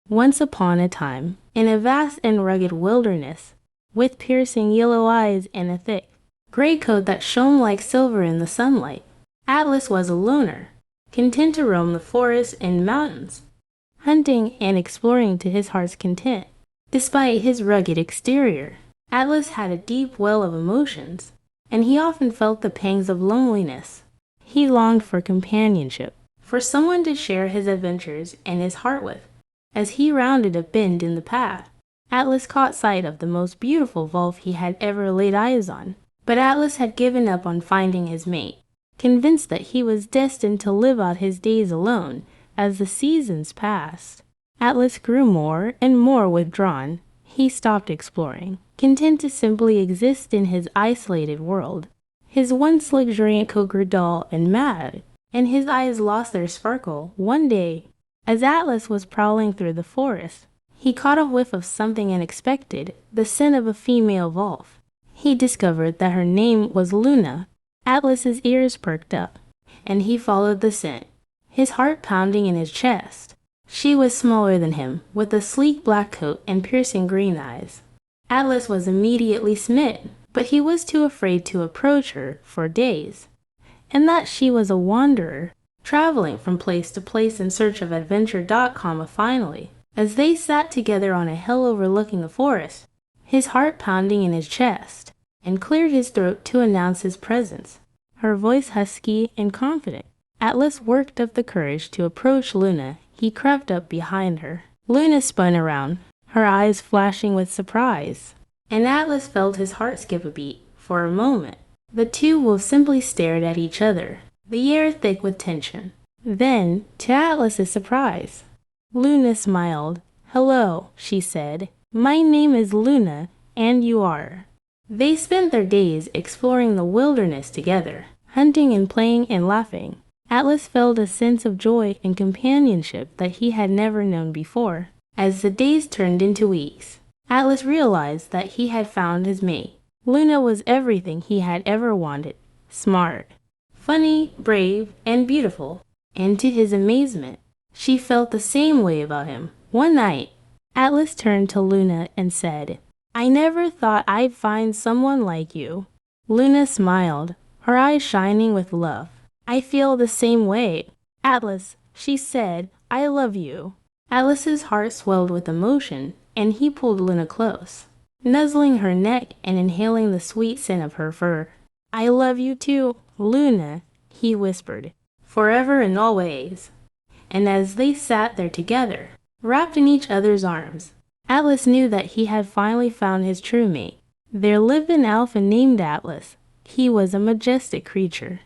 Once upon a time, in a vast and rugged wilderness, with piercing yellow eyes and a thick gray coat that shone like silver in the sunlight, Atlas was a loner, content to roam the forests and mountains, hunting and exploring to his heart's content. Despite his rugged exterior, Atlas had a deep well of emotions, and he often felt the pangs of loneliness. He longed for companionship, for someone to share his adventures and his heart with. As he rounded a bend in the path, Atlas caught sight of the most beautiful Volf he had ever laid eyes on. But Atlas had given up on finding his mate, convinced that he was destined to live out his days alone. As the seasons passed, Atlas grew more and more withdrawn. He stopped exploring, content to simply exist in his isolated world. His once luxuriant coat grew dull and mad, and his eyes lost their sparkle. One day, as Atlas was prowling through the forest, he caught a whiff of something unexpected, the scent of a female Volf. He discovered that her name was Luna. Atlas's ears perked up, and he followed the scent, his heart pounding in his chest. She was smaller than him, with a sleek black coat and piercing green eyes. Atlas was immediately smitten, but he was too afraid to approach her for days. And that she was a wanderer, traveling from place to place in search of adventure. Finally, as they sat together on a hill overlooking the forest, his heart pounding in his chest, and cleared his throat to announce his presence, her voice husky and confident. Atlas worked up the courage to approach Luna. He crept up behind her. Luna spun around, her eyes flashing with surprise, and Atlas felt his heart skip a beat. For a moment, the two wolves simply stared at each other, the air thick with tension. Then, to Atlas's surprise, Luna smiled. "Hello," she said. "My name is Luna, and you are." They spent their days exploring the wilderness together, hunting and playing and laughing. Atlas felt a sense of joy and companionship that he had never known before. As the days turned into weeks, Atlas realized that he had found his mate. Luna was everything he had ever wanted: smart, funny, brave, and beautiful. And to his amazement, she felt the same way about him. One night, Atlas turned to Luna and said, "I never thought I'd find someone like you." Luna smiled, her eyes shining with love. "I feel the same way, Atlas," she said. "I love you." Atlas's heart swelled with emotion, and he pulled Luna close, nuzzling her neck and inhaling the sweet scent of her fur. "I love you too, Luna," he whispered, "forever and always." And as they sat there together, wrapped in each other's arms, Atlas knew that he had finally found his true mate. There lived an elf named Atlas. He was a majestic creature,